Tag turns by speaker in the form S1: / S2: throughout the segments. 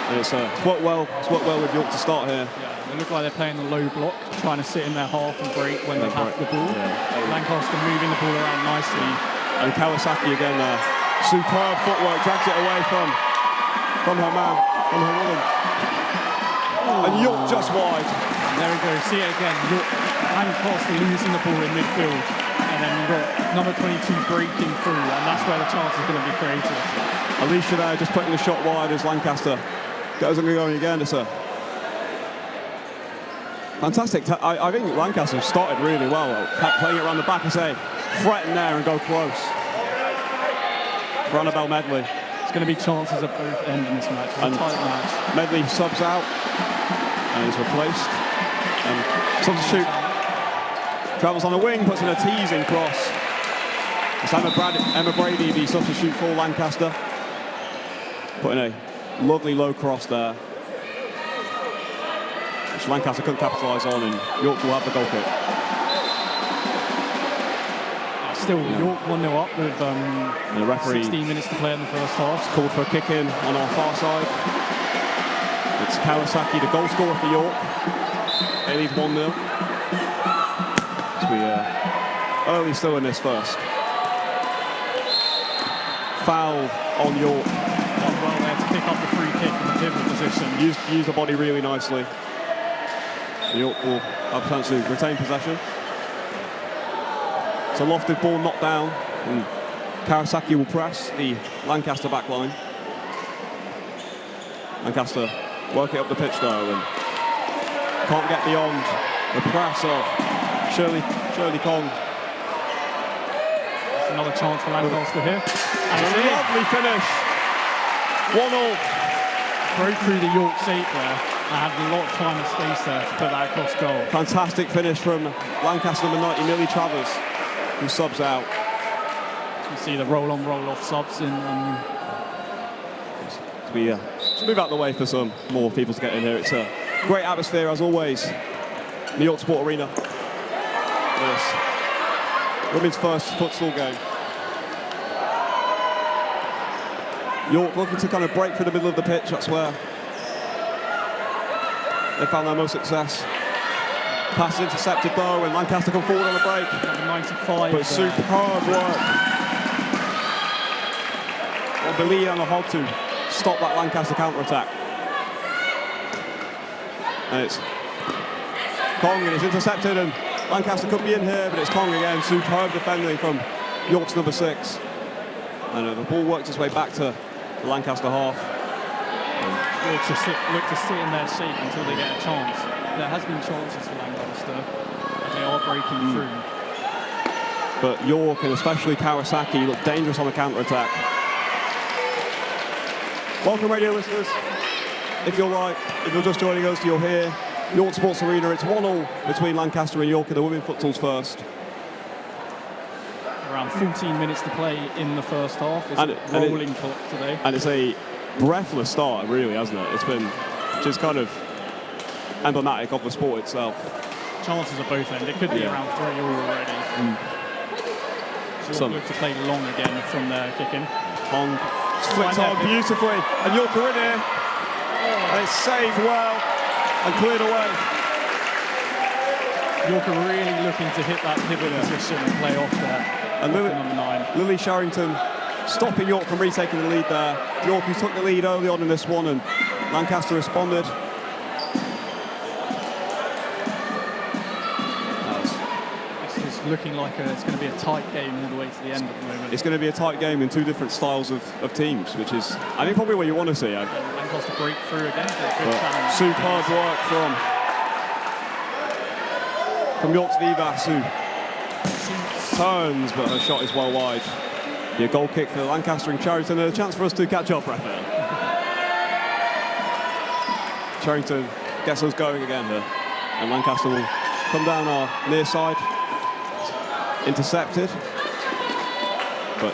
S1: And it's worked well. It's worked well with York to start here.
S2: Yeah, they look like they're playing the low block, trying to sit in their half and break when they have the ball. Yeah. Lancaster moving the ball around nicely.
S1: And Kawasaki again there. Superb footwork, drags it away from her man, from her woman. And York just wide.
S2: And there we go, see it again. York, Lancaster losing the ball in midfield. And then you've got number 22 breaking through, and that's where the chance is going to be created.
S1: Alicia there just putting the shot wide as Lancaster goes and going again. It's a fantastic. I think Lancaster started really well, playing it around the back and say, threaten there and go close. For Annabelle Medley.
S2: It's going to be chances at both ends in this match. It's a tight match.
S1: Medley subs out and is replaced. And substitute travels on the wing, puts in a teasing cross. It's Emma Brady, the substitute for Lancaster, putting a lovely low cross there, which Lancaster couldn't capitalise on, and York will have the goal kick.
S2: Still, York 1-0 up with
S1: the referee,
S2: 16 minutes to play in the first half.
S1: It's called for a kick in on our far side. It's Kawasaki, the goal scorer for York. They lead 1-0. Early still in this first. Foul on York.
S2: Done well there to pick up the free kick in the pivot position.
S1: Used the body really nicely. York will have a chance to retain possession. It's a lofted ball knocked down, and Kawasaki will press the Lancaster back line. Lancaster work it up the pitch though, and can't get beyond the press of Shirley Kong.
S2: That's another chance for Lancaster here.
S1: And a lovely finish. 1-0.
S2: Broke through the York shape there. I had a lot of time and space there to put that across goal.
S1: Fantastic finish from Lancaster number 90, Millie Travers, who subs out.
S2: As we see the roll-on, roll-off subs in.
S1: We move out the way for some more people to get in here. It's a great atmosphere as always. New York Sport Arena. This women's first futsal game. York looking to kind of break through the middle of the pitch. That's where they found their most success. Pass intercepted though, and Lancaster come forward on the break.
S2: Number 95.
S1: But superb work. On Billy and the Hog to stop that Lancaster counter-attack. And it's Kong, and it's intercepted, and Lancaster could be in here, but it's Kong again. Superb defending from York's number 6. And the ball works its way back to the Lancaster half.
S2: Look to sit in their shape until they get a chance. There has been chances for Lancaster, and they are breaking through.
S1: But York, and especially Kawasaki, look dangerous on the counter-attack. Welcome, radio listeners. If you're just joining us, you're here. York Sports Arena, it's 1-0 between Lancaster and York in the women's futsal's first.
S2: Around 14 minutes to play in the first half. It's a rolling clock today.
S1: And it's a breathless start, really, hasn't it? It's been just kind of emblematic of the sport itself.
S2: Chances at both ends. It could be around 3 already. So look to play long again from their kick-in.
S1: Kong flicked on beautifully, and York are in here. And it's saved well and cleared away.
S2: York are really looking to hit that pivot position and play off there.
S1: And
S2: number 9.
S1: Lily Sharrington stopping York from retaking the lead there. York, who took the lead early on in this one, and Lancaster responded.
S2: It's looking like it's going to be a tight game all the way to the end at the moment.
S1: It's going to be a tight game in two different styles of teams, which is, I think, probably what you want to see.
S2: Lancaster break through again. Good challenge.
S1: Superb work from York's Vivas, who turns, but her shot is well wide. The goal kick for Lancaster and Charrington, and a chance for us to catch up, Raphael. Charrington gets us going again here, and Lancaster will come down our near side. Intercepted, but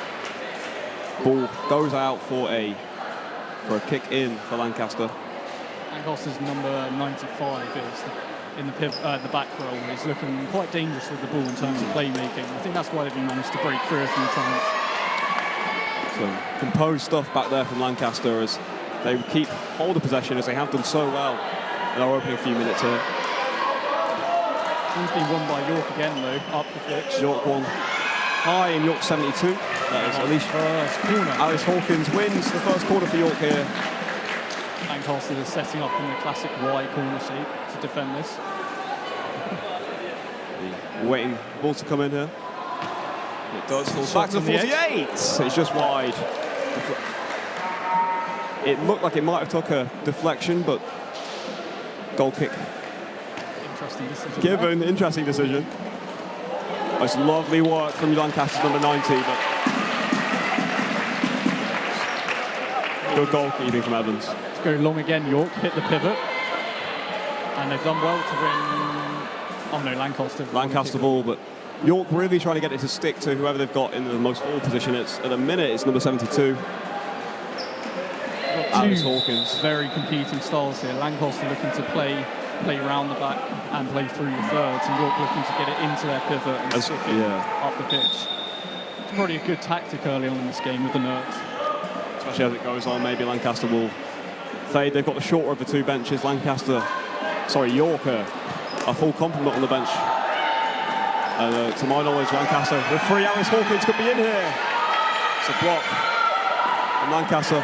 S1: ball goes out for a kick in for Lancaster.
S2: Lancaster's number 95 is in the back row. He's looking quite dangerous with the ball in terms of playmaking. I think that's why they've managed to break through a few times.
S1: So composed stuff back there from Lancaster as they keep hold of possession as they have done so well in our opening few minutes here.
S2: One's been won by York again, though, up the pitch.
S1: York won high in York 72. That is Alicia.
S2: First corner.
S1: Alice Hawkins wins the first corner for York here.
S2: Lancaster is setting up in the classic Y corner shape to defend this.
S1: Waiting ball to come in here. It does. Falls back to the 48. It's just wide. It looked like it might have took a deflection, but goal kick.
S2: Interesting decision.
S1: Given, interesting decision. It's lovely work from Lancaster's number 90, but good goalkeeping from Evans.
S2: Let's go long again, York, hit the pivot. And they've done well to win. Oh no, Lancaster
S1: ball, but York really trying to get it to stick to whoever they've got in the most forward position. At the minute, it's number 72. Alice Hawkins.
S2: Very competing styles here. Lancaster looking to play round the back and play through the thirds, and York looking to get it into their pivot and stick it up the pitch. It's probably a good tactic early on in this game with the nerds.
S1: Especially as it goes on, maybe Lancaster will fade. They've got the shorter of the two benches. York a full complement on the bench. To my knowledge, Lancaster with free. Alice Hawkins could be in here. It's a block. And Lancaster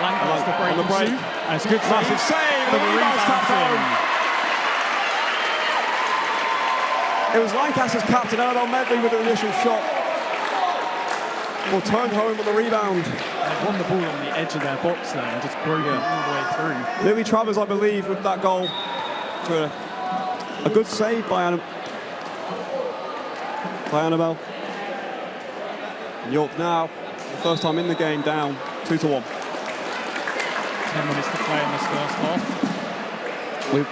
S2: on the break. And it's a good
S1: massive save. The rebound's tapped home. It was Lancaster's captain, Annabelle Medley, with the initial shot. Well, turned home on the rebound.
S2: They won the ball on the edge of their box there and just broke it all the way through.
S1: Lily Travers, I believe, with that goal. A good save by Annabelle. York now, the first time in the game, down 2-1.
S2: 10 minutes to play in this first half.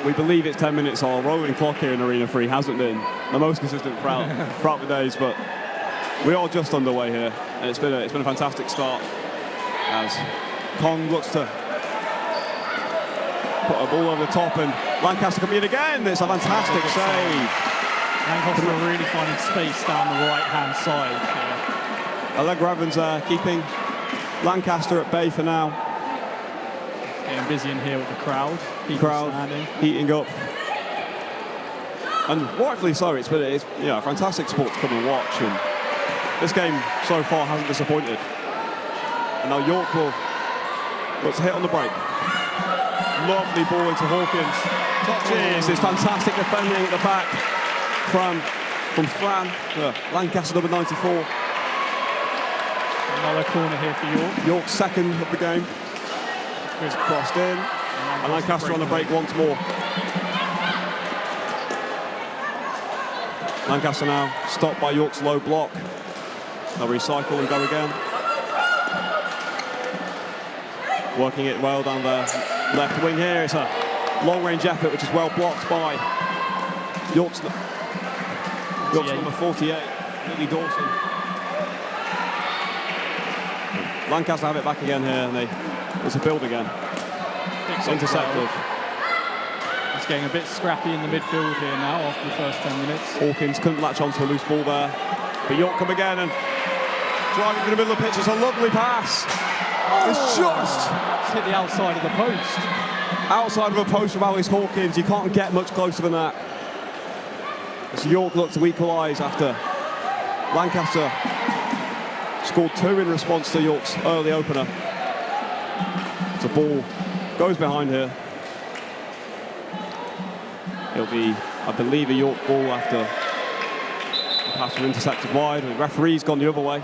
S1: We believe it's 10 minutes. Our rolling clock here in Arena 3 hasn't been the most consistent throughout the days, but we are just underway here, and it's been a fantastic start as Kong looks to put a ball over the top, and Lancaster can be in again. It's a fantastic save.
S2: Lancaster are really finding space down the right-hand side here.
S1: Allegra Evans keeping Lancaster at bay for now.
S2: Getting busy in here with the crowd.
S1: Heating up. And rightfully so. It's a fantastic sport to come and watch. And this game so far hasn't disappointed. And now York will look to hit on the break. Lovely ball into Hawkins. Touches. It's fantastic defending at the back from Fran. Lancaster number 94.
S2: Another corner here for York.
S1: York's second of the game. It's crossed in. And Lancaster on the break once more. Lancaster now stopped by York's low block. They'll recycle and go again. Working it well down the left wing here. It's a long-range effort, which is well blocked by York's number 48, Lily Dawson. Lancaster have it back again here, and it's a build again. It's intercepted.
S2: It's getting a bit scrappy in the midfield here now after the first 10 minutes.
S1: Hawkins couldn't latch onto a loose ball there, but York come again and driving to the middle of the pitch. It's a lovely pass. It's just
S2: hit the outside of the post.
S1: Outside of a post from Alice Hawkins. You can't get much closer than that. As York looked to equalise after Lancaster scored 2 in response to York's early opener. The ball goes behind here. It'll be, I believe, a York ball after the pass was intercepted wide. The referee's gone the other way.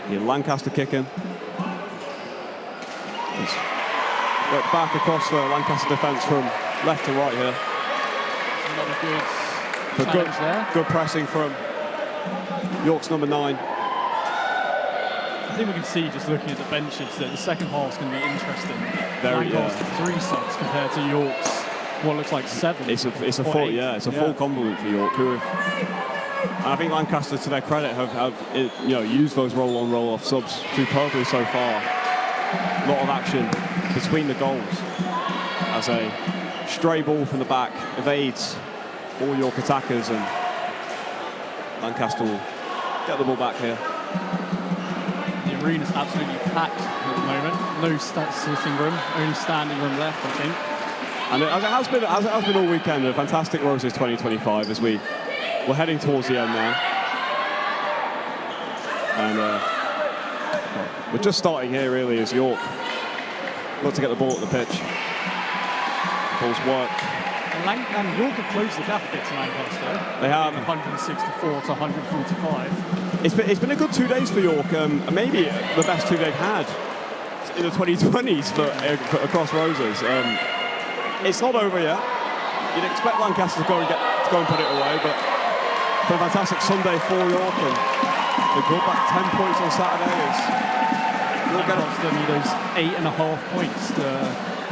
S1: Lancaster kicking. Worked back across the Lancaster defence from left to right here.
S2: Another good challenge there.
S1: Good pressing from York's number 9.
S2: I think we can see, just looking at the benches, that the second half is going to be interesting. Lancaster 3 subs compared to York's what looks like 7.
S1: It's a full complement for York, who have, and I think Lancaster, to their credit, have used those roll-on, roll-off subs superbly so far. A lot of action between the goals as a stray ball from the back evades all York attackers, and Lancaster will get the ball back here.
S2: The arena's absolutely packed at the moment. No sitting room, only standing room left, I think.
S1: And as it has been all weekend, a fantastic Roses 2025 as we're heading towards the end now. And we're just starting here really as York look to get the ball at the pitch. Ball's work.
S2: And York have closed the gap a bit to Lancaster.
S1: They have.
S2: 164 to 145.
S1: It's been a good 2 days for York, maybe the best 2 they've had in the 2020s for across Roses. It's not over yet. You'd expect Lancaster to go and put it away, but it's been a fantastic Sunday for York, and they brought back 10 points on Saturday.
S2: Lancaster need those 8.5 points to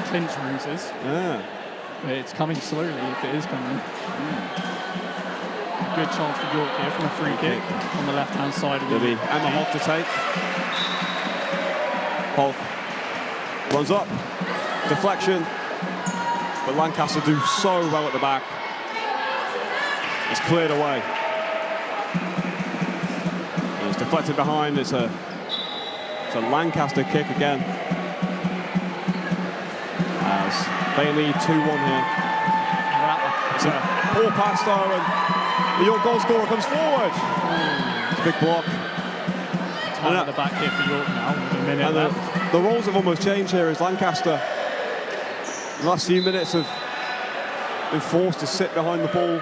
S2: clinch Roses.
S1: Yeah.
S2: But it's coming slowly if it is coming. Good chance for York here from a free kick on the left-hand side of the
S1: Emma Hogg to take. Hogg runs up, deflection, but Lancaster do so well at the back. It's cleared away. And it's deflected behind. It's a Lancaster kick again. As they lead 2-1 here. It's a poor pass though, and the York goal scorer comes forward. It's a big block.
S2: Time at the back here for York now, with a minute left.
S1: The roles have almost changed here as Lancaster, the last few minutes, have been forced to sit behind the ball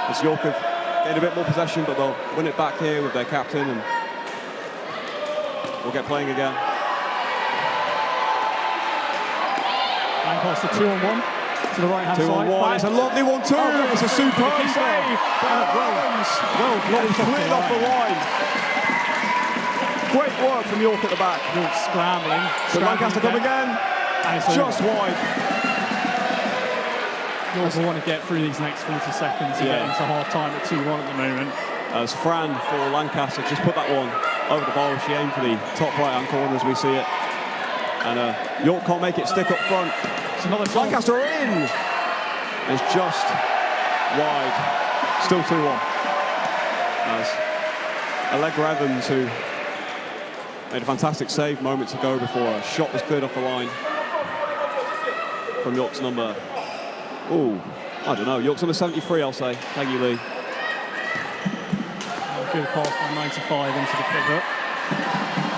S1: as York have gained a bit more possession, but they'll win it back here with their captain and we'll get playing again.
S2: Lancaster 2-on-1 to the right-hand side.
S1: 2-on-1. It's a lovely one too. It's a superb save. Well blocked, cleared off the line. Great work from York at the back.
S2: York scrambling.
S1: So Lancaster come again. And it's just wide.
S2: York will want to get through these next 40 seconds and get into half-time at 2-1 at the moment.
S1: As Fran for Lancaster just put that one over the bar. She aimed for the top right-hand corner as we see it. And York can't make it stick up front.
S2: It's another
S1: Lancaster in! And it's just wide. Still 2-1. As Allegra Evans, who made a fantastic save moments ago before a shot was cleared off the line from York's number. Oh, I don't know. York's number 73, I'll say. Thank you, Lee.
S2: Good pass from 95 into the pivot.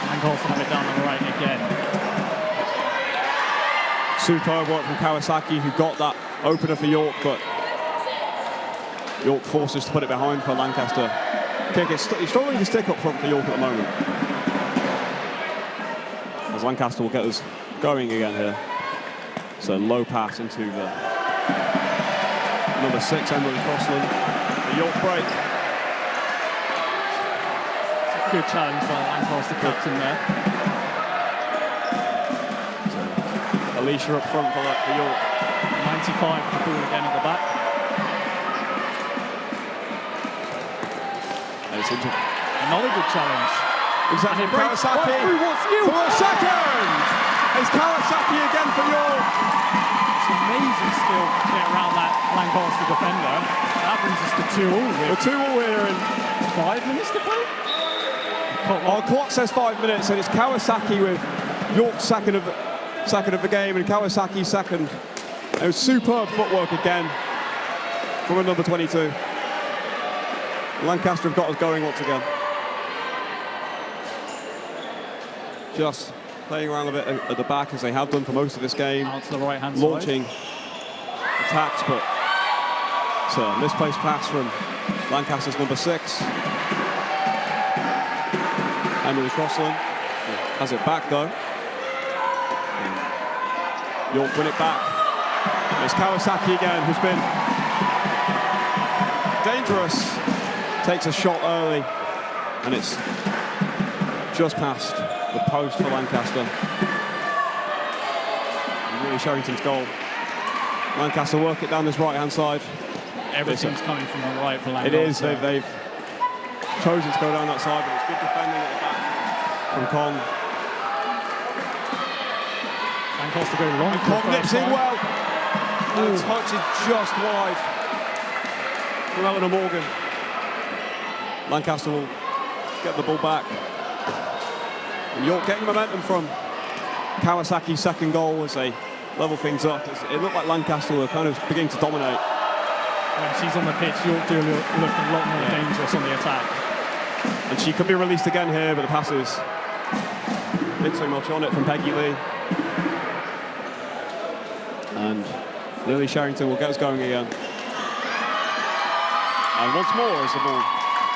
S2: Lancaster have it down on the right again.
S1: Superb work from Kawasaki, who got that opener for York, but York forces to put it behind for Lancaster. Kick is struggling to stick up front for York at the moment. As Lancaster will get us going again here. So low pass into the number 6, Emily Crossland. The York break.
S2: Good challenge by Lancaster captain there.
S1: Alicia up front for York.
S2: 95 the ball again at the back.
S1: And it's into
S2: another good challenge.
S1: Exactly. Kawasaki.
S2: Through what skill?
S1: For a second! It's Kawasaki again for York.
S2: It's amazing skill to get around that Lancaster defender. That brings us to 2-all.
S1: We're 2-all here in
S2: 5 minutes to play.
S1: Our clock says 5 minutes, and it's Kawasaki with York's second of the game, and Kawasaki's second. It was superb footwork again from a number 22. Lancaster have got us going once again. Just playing around a bit at the back as they have done for most of this game.
S2: Out to the right-hand side.
S1: Launching attacks, but it's a misplaced pass from Lancaster's number 6. Emily Crossland has it back though. York win it back. It's Kawasaki again, who's been dangerous. Takes a shot early, and it's just past the post for Lancaster. And really Sherrington's goal. Lancaster work it down this right-hand side.
S2: Everything's coming from the right for Lancaster.
S1: It is. They've chosen to go down that side, but it's good defending at the back from Con.
S2: Lancaster go long.
S1: And Con nips in well. And the touch is just wide from Eleanor Morgan. Lancaster will get the ball back. And York getting momentum from Kawasaki's second goal as they level things up. It looked like Lancaster were kind of beginning to dominate.
S2: When she's on the pitch, York do look a lot more dangerous on the attack.
S1: And she could be released again here, but the pass is a bit too much on it from Peggy Lee. And Lily Sherrington will get us going again. And once more as the ball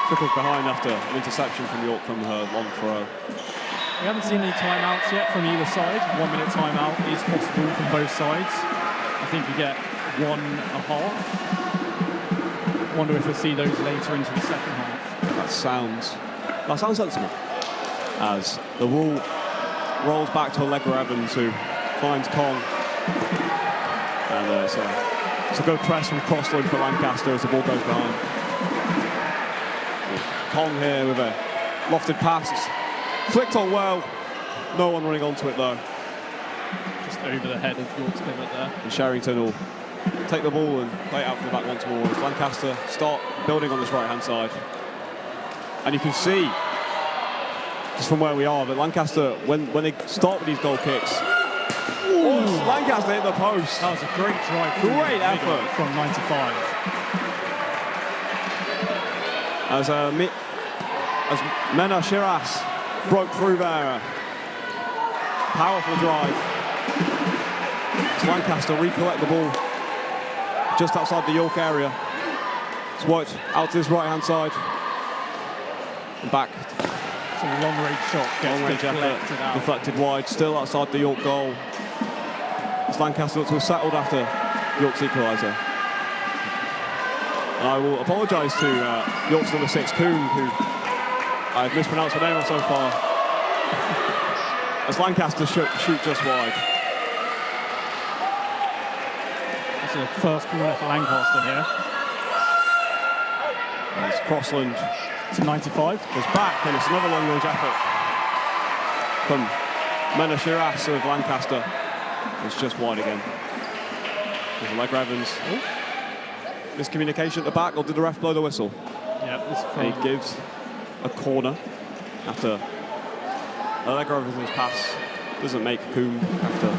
S1: trickles behind after an interception from York from her long throw.
S2: We haven't seen any timeouts yet from either side. 1 minute timeout is possible from both sides. I think we get 1.5. Wonder if we'll see those later into the second half.
S1: That sounds sensible. As the ball rolls back to Allegra Evans, who finds Kong. And it's a good press from Crossland for Lancaster as the ball goes behind. Kong here with a lofted pass. It's flicked on well. No one running onto it though.
S2: Just over the head of York's pivot there.
S1: And Sherrington will take the ball and play it out from the back once more as Lancaster start building on this right-hand side. And you can see, just from where we are, that Lancaster, when they start with these goal kicks, Lancaster hit the post.
S2: That was a great drive.
S1: Great effort
S2: from 95.
S1: As Mena Shiras broke through there. Powerful drive. As Lancaster recollect the ball just outside the York area. It's worked out to this right-hand side. And back.
S2: It's a long-range shot. Gets
S1: deflected wide, still outside the York goal. As Lancaster looks to have settled after York's equaliser. And I will apologise to York's number 6, Coombe, who I've mispronounced her name so far. As Lancaster shoot just wide.
S2: It's a first corner for Lancaster here.
S1: As Crossland
S2: to 95.
S1: Goes back, and it's another long-range effort from Mena Shiras of Lancaster. It's just wide again. There's Allegra Evans. Miscommunication at the back, or did the ref blow the whistle?
S2: Yeah,
S1: he gives a corner after Allegra Evans' pass doesn't make Coombe after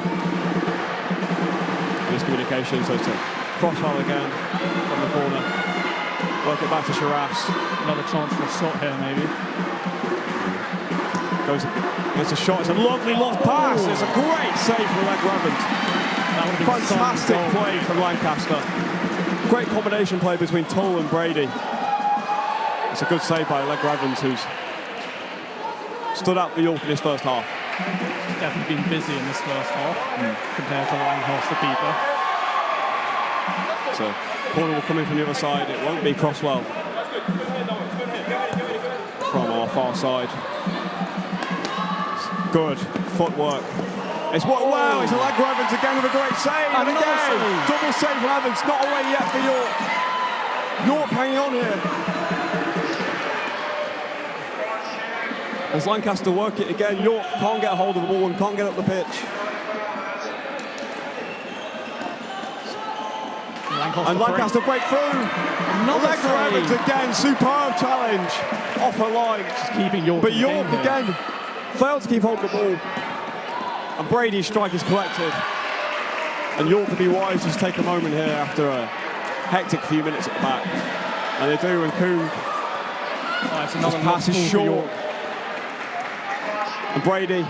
S1: miscommunication, so it's a crossfire again from the corner. Work it back to Shiras.
S2: Another chance for a shot here, maybe.
S1: Goes against a shot. It's a lovely loft pass. It's a great save from Allegra Evans.
S2: That would have been
S1: fantastic play from Lancaster. Great combination play between Tull and Brady. It's a good save by Allegra Evans, who's stood out for York in his first half.
S2: Definitely been busy in this first half compared to Lancaster keeper.
S1: So corner will come in from the other side. It won't be Crosswell from our far side. Good footwork. It's what? Wow! It's Allegra Evans again with a great save. And again, double save from Evans. Not away yet for York. York hanging on here. As Lancaster work it again, York can't get a hold of the ball and can't get up the pitch. And Lancaster break through. Allegra Evans again, superb challenge off her line.
S2: Just keeping York.
S1: But York again failed to keep hold of the ball. And Brady's strike is collected. And York could be wise to just take a moment here after a hectic few minutes at the back. And they do, and Coombe pass is short. And Brady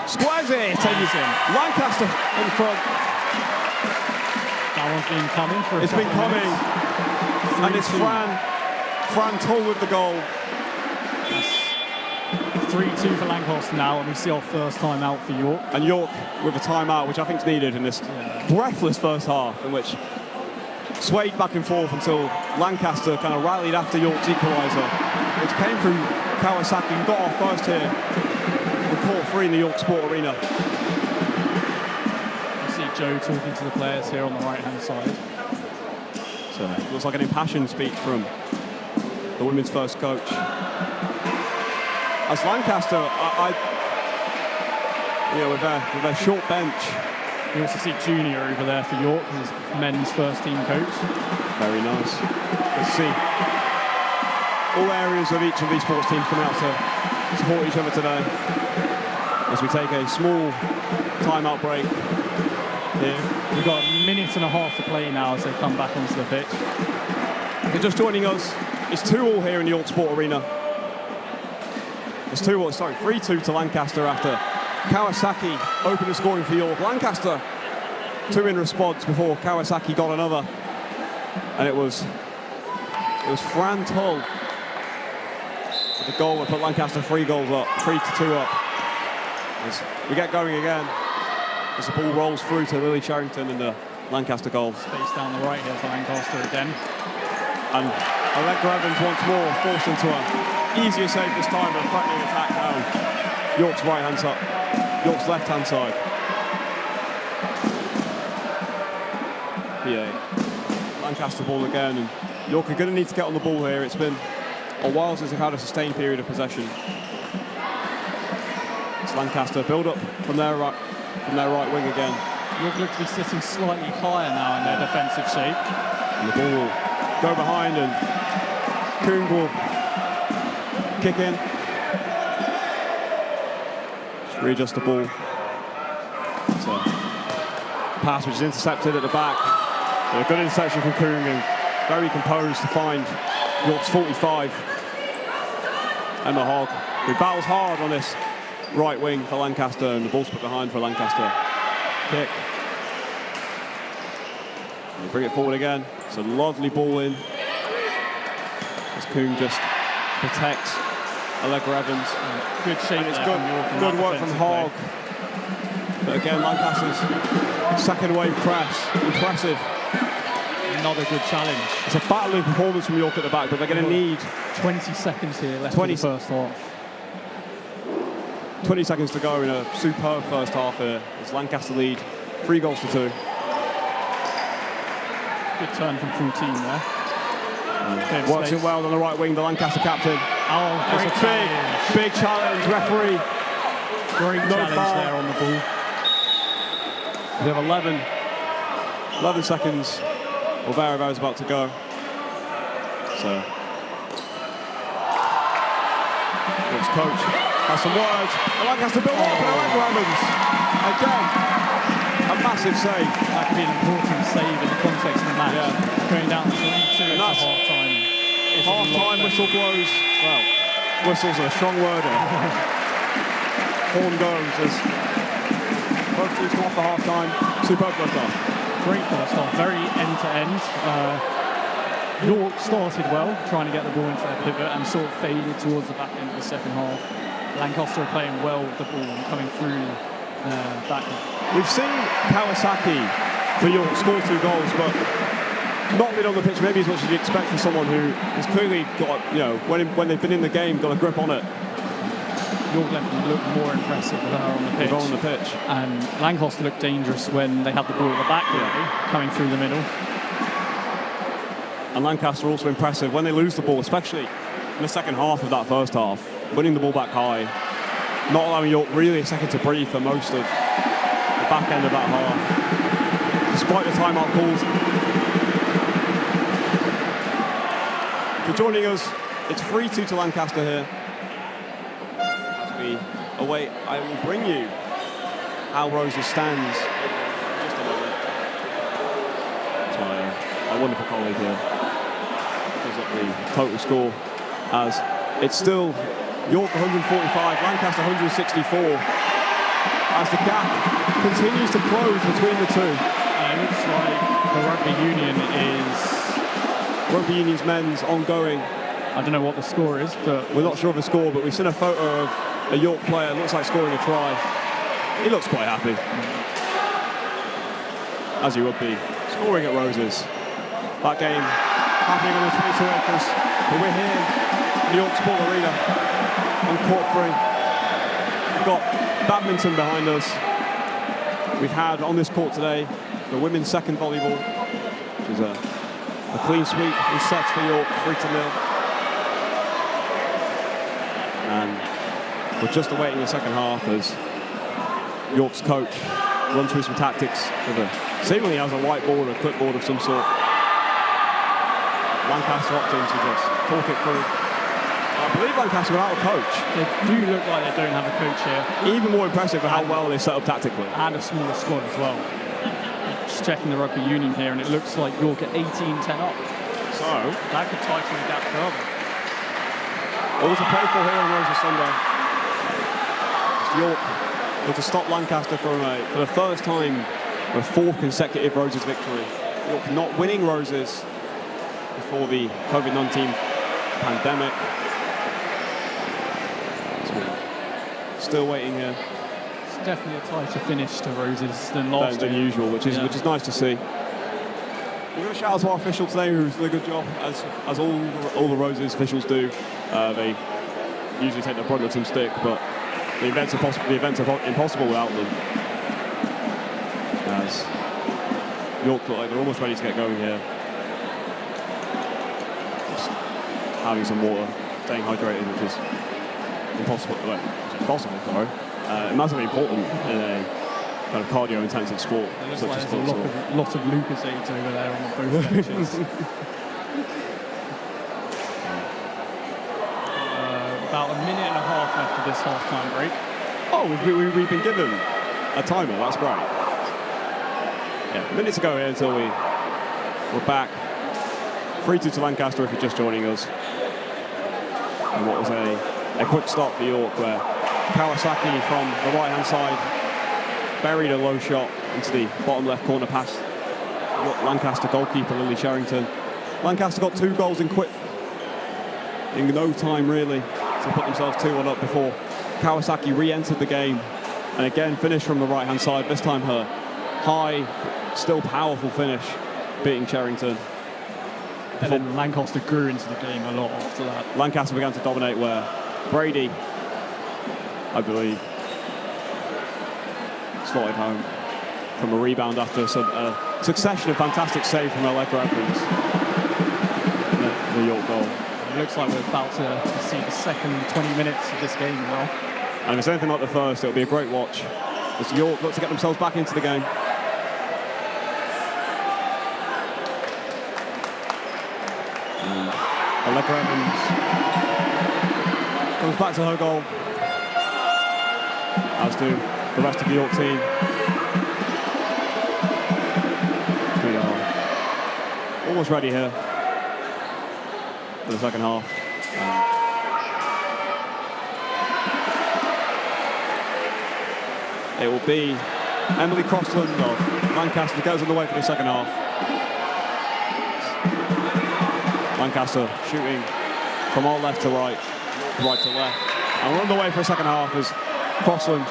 S1: squares it. Takes in. Lancaster in front.
S2: That one's been coming for a
S1: It's been coming. And it's Fran Tull with the goal.
S2: 3-2 for Lancaster now, and we see our first time out for York.
S1: And York with a timeout, which I think is needed in this breathless first half, in which swayed back and forth until Lancaster kind of rallied after York's equaliser, which came from Kawasaki and got our first here. We caught 3 in the York Sport Arena.
S2: You see Joe talking to the players here on the right-hand side.
S1: So it looks like an impassioned speech from the women's first coach. As Lancaster, with their short bench.
S2: We also see Junior over there for York, who's men's first team coach.
S1: Very nice. Let's see all areas of each of these sports teams coming out to support each other today. As we take a small timeout break here.
S2: We've got a minute and a half to play now as they come back onto the pitch.
S1: If you're just joining us, it's 2-2 here in the York Sport Arena. It's 2-2, sorry, 3-2 to Lancaster after Kawasaki opened the scoring for York. Lancaster 2 in response before Kawasaki got another. And it was Fran Tull with the goal that put Lancaster 3-2 up. As we get going again, as the ball rolls through to Lily Charrington and the Lancaster goal.
S2: Space down the right here for Lancaster again.
S1: And Allegra Evans once more forced into an easier save this time, but a threatening attack down York's right-hand side, York's left-hand side. PA. Lancaster ball again, and York are going to need to get on the ball here. It's been a while since they've had a sustained period of possession. It's Lancaster build up from their right wing again.
S2: York look to be sitting slightly higher now in their defensive shape.
S1: And the ball will go behind, and Coombe will kick in. Just readjust the ball. It's a pass which is intercepted at the back. A good interception from Coombe, and very composed to find York's 45. Emma Hogg, who battles hard on this right wing for Lancaster, and the ball's put behind for Lancaster. Kick. They bring it forward again. It's a lovely ball in. As Coombe just protects Allegra Evans.
S2: Good shape.
S1: And it's good work from Hogg. But again, Lancaster's second wave press. Impressive.
S2: Another good challenge.
S1: It's a battling performance from York at the back, but they're going to need
S2: 20 seconds here left in the first half.
S1: 20 seconds to go in a superb first half here as Lancaster lead 3-2.
S2: Good turn from full team there.
S1: Works it well on the right wing, the Lancaster captain.
S2: Oh,
S1: it's a big challenge, referee.
S2: Great challenge there on the ball.
S1: We have 11 seconds. Alvaro is about to go. So, York's coach has some words. Lancaster build up, and Allegra Evans again. A massive save.
S2: That could be an important save in the context of the match. Yeah. Going down 3-2 at half-time.
S1: Half-time whistle blows. Well, whistles are a strong word here. Horn goes as both teams come off for half-time. Superb first half.
S2: Great first half, very end-to-end. York started well, trying to get the ball into their pivot, and sort of faded towards the back end of the second half. Lancaster are playing well with the ball and coming through back.
S1: We've seen Kawasaki for York score 2 goals, but not been on the pitch maybe as much as you'd expect for someone who has clearly got, when they've been in the game, got a grip on it.
S2: York left looked more impressive with her on the pitch. And Lancaster looked dangerous when they had the ball at the back, really, coming through the middle.
S1: And Lancaster also impressive when they lose the ball, especially in the second half of that first half, winning the ball back high, not allowing York really a second to breathe for most of the back end of that half, despite the timeout calls. For joining us, it's 3-2 to Lancaster here. Away, I will bring you how Roses stands. Just a moment. It's my wonderful colleague here. Fills up the total score as it's still York 145, Lancaster 164. As the gap continues to close between the two.
S2: It looks like the
S1: Rugby Union's men's ongoing.
S2: I don't know what the score is, but
S1: we're not sure of the score, but we've seen a photo of a York player, looks like scoring a try. He looks quite happy. As he would be. Scoring at Roses. That game happening on the 22 acres. But we're here in the York Sport Arena on court 3. We've got badminton behind us. We've had on this court today the women's second volleyball, which is a clean sweep in sets for York, 3-0. And we're just awaiting the second half as York's coach runs through some tactics seemingly has a whiteboard or a clipboard of some sort. Lancaster opting to just talk it through. I believe Lancaster without a coach.
S2: They do look like they don't have a coach here.
S1: Even more impressive for how well they set up tactically.
S2: And a smaller squad as well. Just checking the rugby union here, and it looks like York at 18-10 up.
S1: So
S2: that could tighten the gap further.
S1: All to play for here on Roses Sunday. York able to stop Lancaster for the first time, a fourth consecutive Roses victory. York not winning Roses before the COVID-19 pandemic. Still waiting here.
S2: It's definitely a tighter finish to Roses than last
S1: than usual, which is nice to see. We're going to shout out to our official today, who's done a good job, as all the Roses officials do. They usually take the brunt of some stick, but the events are impossible without them. As York look like they're almost ready to get going here. Just having some water, staying hydrated, which is impossible. Well, possible, sorry. Massively important in a kind of cardio-intensive sport.
S2: It looks like there's a lot of Lucasades over there on both pitches. About a minute and a half left of this half-time break.
S1: Oh, we've been given a timer. That's great. Yeah, minutes to go here until we're back. 3-2 to Lancaster if you're just joining us. And what was a quick stop for York, where Kawasaki from the right-hand side buried a low shot into the bottom left corner past Lancaster goalkeeper Lily Sherrington. Lancaster got 2 goals in no time really to put themselves 2-1 up before Kawasaki re-entered the game and again finished from the right-hand side. This time her high, still powerful finish, beating Sherrington.
S2: And then Lancaster grew into the game a lot after that.
S1: Lancaster began to dominate, where Brady, I believe, slotted home from a rebound after a succession of fantastic saves from Allegra Evans. The York goal.
S2: It looks like we're about to see the second 20 minutes of this game now.
S1: And if it's anything like the first, it'll be a great watch as York look to get themselves back into the game. Allegra Evans comes back to her goal, as do the rest of the York team. We are almost ready here for the second half. It will be Emily Crossland of Lancaster goes on the way for the second half. Lancaster shooting from all left to right, right to left. And we're on the way for a second half as Crossland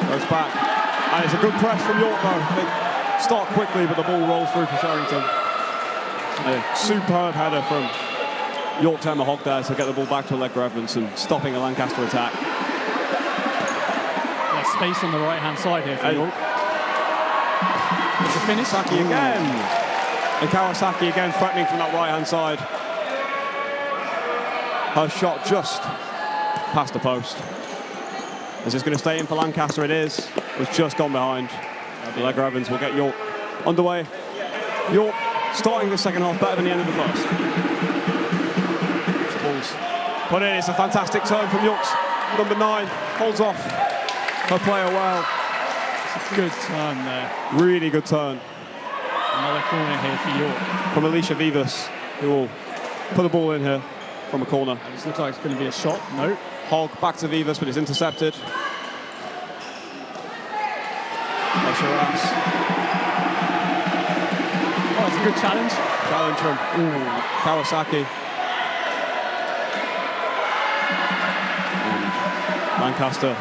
S1: goes back. And it's a good press from York though. They start quickly, but the ball rolls through for Sherrington. A superb header from York to Emma Hogg there to get the ball back to Allegra Evans and stopping a Lancaster attack.
S2: There's space on the right-hand side here for York. It's a finish.
S1: Kawasaki again. And Kawasaki again threatening from that right-hand side. Her shot just past the post. Is this going to stay in for Lancaster? It is. It's just gone behind. Allegra Evans will get York underway. York starting the second half better than the end of the first. Balls put in. It's a fantastic turn from York's number 9. Holds off her player well.
S2: It's a good turn there.
S1: Really good turn.
S2: Another corner here for York.
S1: From Alicia Vivas, who will put the ball in here from a corner.
S2: This looks like it's going to be a shot. No.
S1: Hogg back to Vivas, but it's intercepted. Shiraz.
S2: Oh, it's a good challenge.
S1: Challenge from Kawasaki. And Lancaster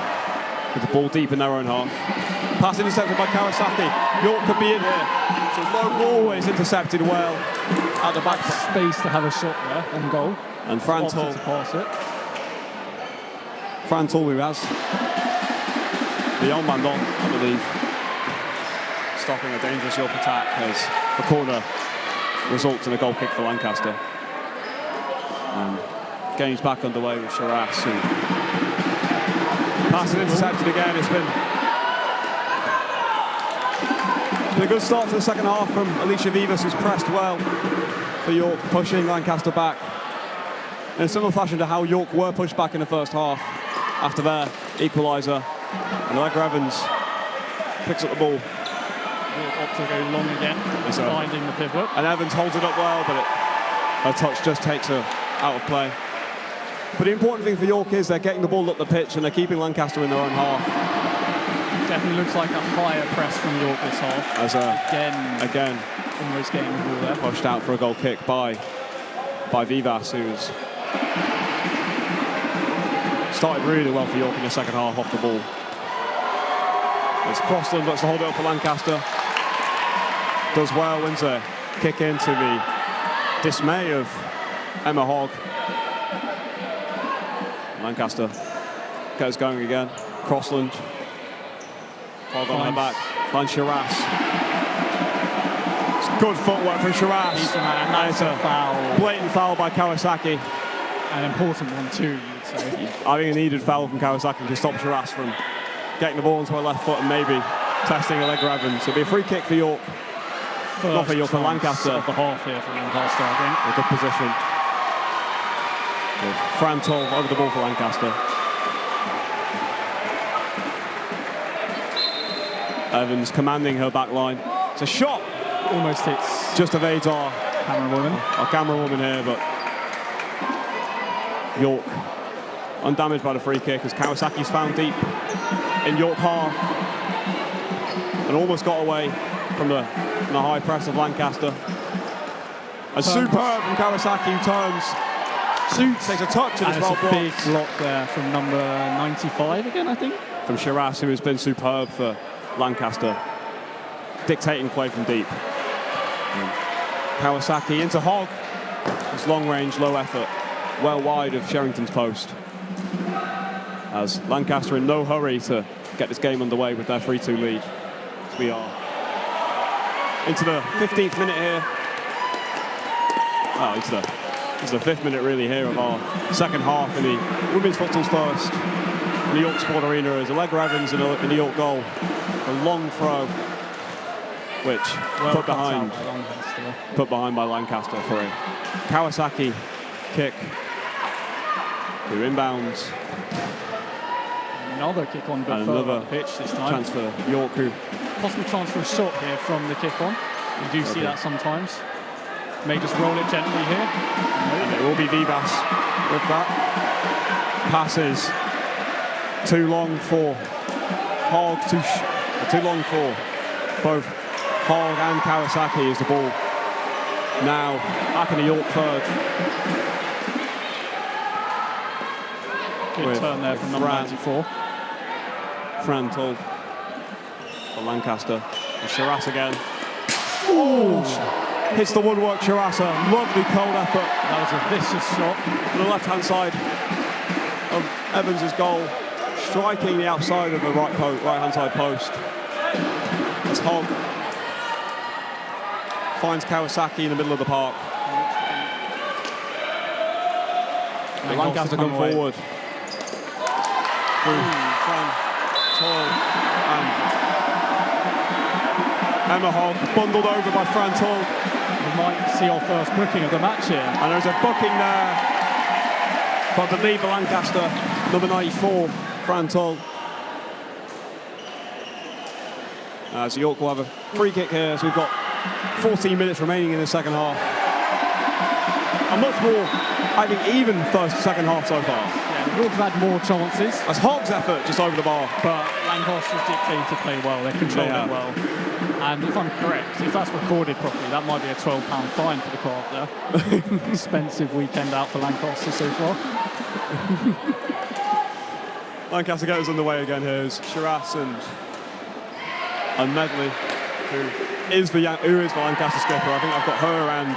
S1: with the ball deep in their own half. Pass intercepted by Kawasaki. York could be in here. So low ball is intercepted well at the back.
S2: Space to have a shot there on goal.
S1: And Fran Tull
S2: to pass it.
S1: Fran Tull, who has the young man on, I believe, stopping a dangerous York attack as the corner results in a goal kick for Lancaster. And game's back underway with Shiraz. Pass intercepted again. It's been a good start to the second half from Alicia Vivas, who's pressed well for York, pushing Lancaster back. in a similar fashion to how York were pushed back in the first half after their equaliser. And Allegra Evans picks up the ball.
S2: York opt to go long again, finding the pivot.
S1: And Evans holds it up well, but her touch just takes her out of play. But the important thing for York is they're getting the ball up the pitch and they're keeping Lancaster in their own half.
S2: Definitely looks like a higher press from York this half.
S1: As again,
S2: almost getting the ball there.
S1: Pushed out for a goal kick by Vivas, who's started really well for York in the second half off the ball. It's Crossland looks to hold it up for Lancaster. Does well, wins a kick into the dismay of Emma Hogg. Lancaster gets going again. Crossland. Hogg on her back. Finds Shiraz. It's good footwork from Shiraz.
S2: And it's a foul.
S1: Blatant foul by Kawasaki.
S2: An important one too, you'd say.
S1: I think a needed foul from Kawasaki to stop Shiraz from getting the ball onto her left foot and maybe testing Allegra Evans. It'll be a free kick for York. Not for York, for Lancaster.
S2: Of the half here for Lancaster, I think.
S1: A good position. With Fran Toll over the ball for Lancaster. Evans commanding her back line. It's a shot.
S2: Almost hits.
S1: Just evades our camera woman here, but York undamaged by the free kick as Kawasaki's found deep in York half and almost got away from the high press of Lancaster. A superb from Kawasaki, who turns, shoots, takes a touch and it's well blocked.
S2: Big block there from number 95 again, I think.
S1: From Shiraz, who has been superb for Lancaster, dictating play from deep. Kawasaki into Hogg. It's long range, low effort, well wide of Sherrington's post. As Lancaster in no hurry to get this game underway with their 3-2 lead. As we are into the 15th minute here. Oh, it's the 5th minute really here of our second half in the women's futsal's first in the York Sport Arena as Allegra Evans in the York goal. A long throw, which put behind by Lancaster for a Kawasaki kick. Who inbounds.
S2: Another kick on, but further on the pitch this time.
S1: Chance for York, who
S2: possible chance for a shot here from the kick on. You do see that sometimes. May just roll it gently here.
S1: And it will be Vivas with that. Passes too long for Hogg, too long for both Hogg and Kawasaki as the ball now back in the York third.
S2: Good turn there from number 94.
S1: Fran Toll for Lancaster. And Shiraz again.
S2: Ooh.
S1: Hits the woodwork, Shiraz. Lovely cold effort.
S2: That was a vicious shot.
S1: On the left-hand side of Evans' goal, striking the outside of the right-hand side post. As Hogg finds Kawasaki in the middle of the park. And Lancaster come forward. Fran Toll and Emma Hogg bundled over by Fran Toll.
S2: We might see our first booking of the match here.
S1: And there's a booking there for, I believe, Lancaster, number 94, Fran Toll. So York will have a free kick here, so we've got 14 minutes remaining in the second half. A much more, I think, even second half so far.
S2: Yeah, York have had more chances.
S1: That's Hogg's effort just over the bar.
S2: But Lancaster's dictated to play well, they controlled it well. And if I'm correct, if that's recorded properly, that might be a £12 fine for the crowd there. Expensive weekend out for Lancaster so far.
S1: Lancaster goes underway again here. It's Shiraz and Medley, who is for Lancaster skipper. I think I've got her and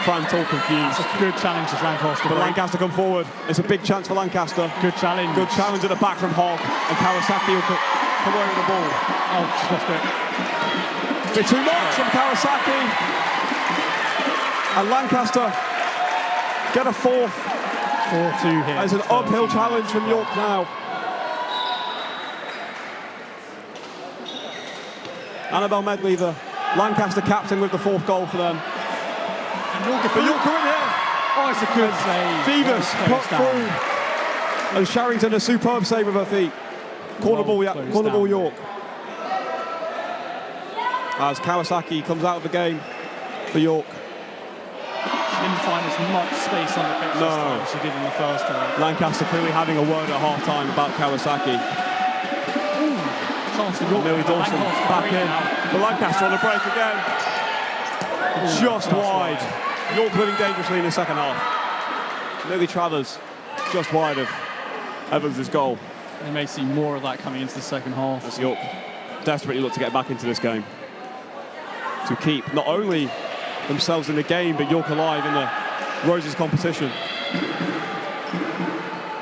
S1: Fran Toll confused.
S2: It's a good challenge as Lancaster.
S1: But Lancaster come forward. It's a big chance for Lancaster.
S2: Good challenge.
S1: Good challenge at the back from Hogg. And Kawasaki will come away with the ball.
S2: Oh, she's lost it.
S1: A bit too much from Kawasaki. And Lancaster get a fourth.
S2: 4-2 here.
S1: It's an uphill challenge from York now. Annabelle Medley, the Lancaster captain, with the fourth goal for them.
S2: And
S1: But York are in here.
S2: Oh, it's a good save.
S1: Vivas put through. And Sharrington, a superb save with her feet. Corner ball York. As Kawasaki comes out of the game for York.
S2: She didn't find as much space on the pitch this time as she did in the first half.
S1: Lancaster clearly having a word at half-time about Kawasaki.
S2: Chance for York.
S1: Millie Dawson back in. But Lancaster on the break again. Just wide. York living dangerously in the second half. Millie Travers just wide of Evans' goal.
S2: We may see more of that coming into the second half.
S1: As York desperately look to get back into this game. To keep not only themselves in the game, but York alive in the Roses competition.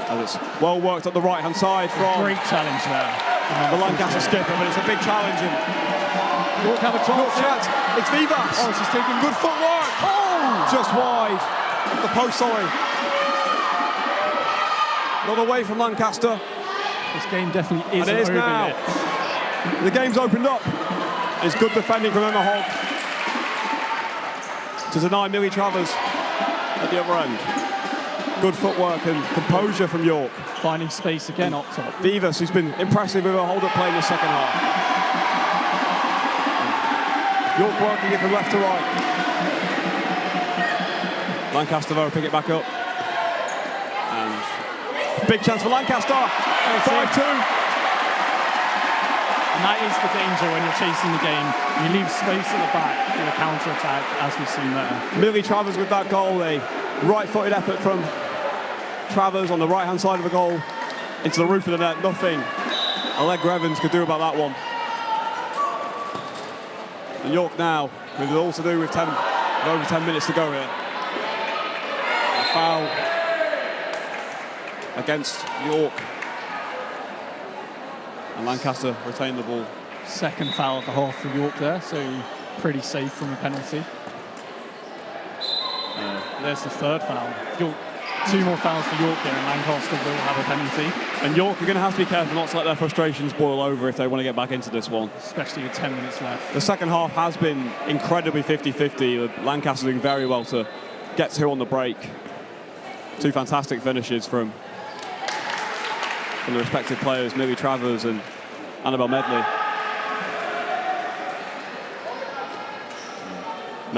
S1: And it's well worked up the right-hand side from...
S2: Great challenge there.
S1: The Lancaster skipper, but it's a big challenge. And
S2: York have a chance.
S1: It's Vivas.
S2: Oh, she's taking
S1: good footwork. Oh! Just wide. Off the post, sorry. Not away from Lancaster.
S2: This game definitely isn't over
S1: now.
S2: yet.
S1: The game's opened up. It's good defending from Emma Hogg to deny Millie Travers at the other end. Good footwork and composure from York.
S2: Finding space again up top.
S1: Vivas, who's been impressive with her hold-up play in the second half. York working it from left to right. Lancaster, though, pick it back up. And big chance for Lancaster. 5-2.
S2: And that is the danger when you're chasing the game. You leave space at the back for the counter-attack, as we've seen there.
S1: Millie Travers with that goal, a right-footed effort from Travers on the right-hand side of the goal into the roof of the net. Nothing Allegra Evans could do about that one. And York now, with it all to do with over 10 minutes to go here. A foul against York. And Lancaster retained the ball.
S2: Second foul of the half for York there, so pretty safe from a penalty. There's the third foul. York, 2 more fouls for York here, and Lancaster will have a penalty.
S1: And York are going to have to be careful not to let their frustrations boil over if they want to get back into this one.
S2: Especially with 10 minutes left.
S1: The second half has been incredibly 50-50. Lancaster doing very well to get 2 on the break. 2 fantastic finishes from the respective players, Millie Travers and Annabelle Medley.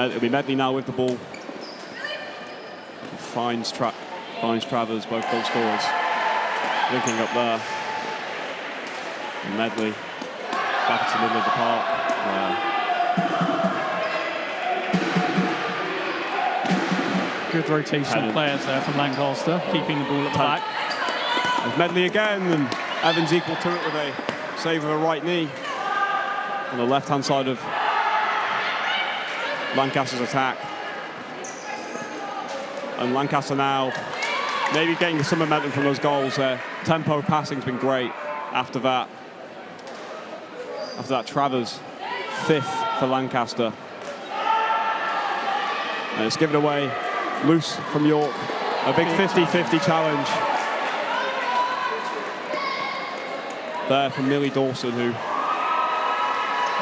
S1: It'll be Medley now with the ball. Finds Travers, both goal scorers. Linking up there. And Medley back into the middle of the park.
S2: Good rotation of players there from Lancaster, keeping the ball at the back.
S1: With Medley again, and Evans equal to it with a save of a right knee on the left-hand side of Lancaster's attack. And Lancaster now maybe getting some momentum from those goals there. Tempo of passing's been great after that. After that, Travers, 5th for Lancaster. And it's given away loose from York. A big 50-50 challenge. There from Millie Dawson, who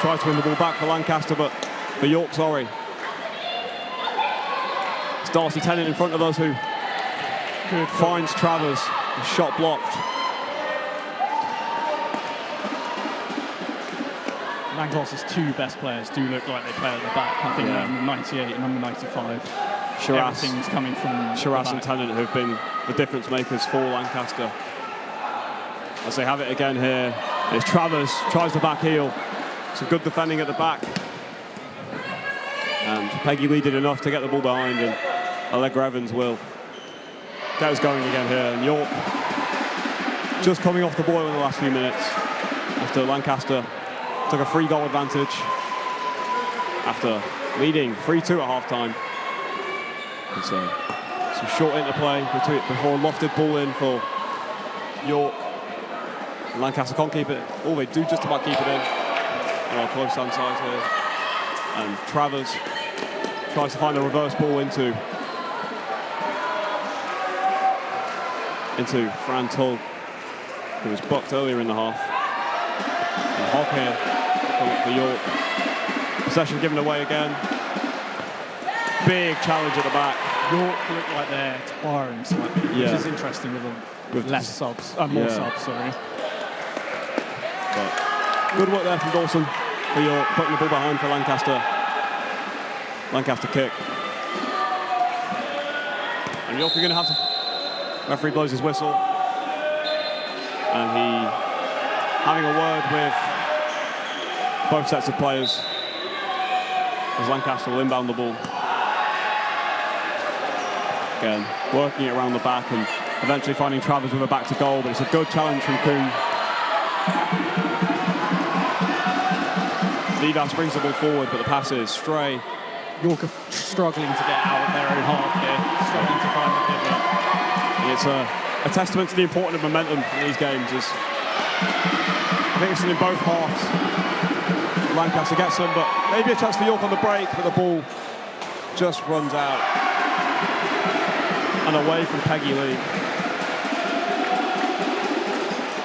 S1: tried to win the ball back for Lancaster, but for York, sorry. It's Darcy Tennant in front of us who finds Travers. A shot blocked.
S2: Lancaster's 2 best players do look like they play at the back. I think number 98 and number 95. Everything's coming from
S1: Shiraz and Tennant, who've been the difference makers for Lancaster. As they have it again here, it's Travers, tries the back heel. Some good defending at the back. And Peggy Lee did enough to get the ball behind, and Allegra Evans will get us going again here. And York just coming off the boil in the last few minutes after Lancaster took a 3-goal advantage after leading 3-2 at half-time. And so some short interplay before a lofted ball in for York. Lancaster can't keep it. Oh, they do just about keep it in. Oh, close hand side here. And Travers tries to find a reverse ball into Fran Tull, who was bucked earlier in the half. And Hogg here for York. Possession given away again. Big challenge at the back.
S2: York look like they're tiring slightly, which is interesting with them. With less subs, more subs, sorry.
S1: But good work there from Dawson for York, putting the ball behind for Lancaster. Lancaster kick. And York are going to have to... Referee blows his whistle. And he having a word with both sets of players as Lancaster will inbound the ball. Again, working it around the back and eventually finding Travers with a back to goal, but it's a good challenge from Kuhn. Vivas brings the ball forward, but the pass is stray.
S2: York are struggling to get out of their own half here, struggling to find the pivot.
S1: It's a testament to the importance of momentum in these games. I think it's in both halves. Lancaster gets them, but maybe a chance for York on the break, but the ball just runs out and away from Peggy Lee.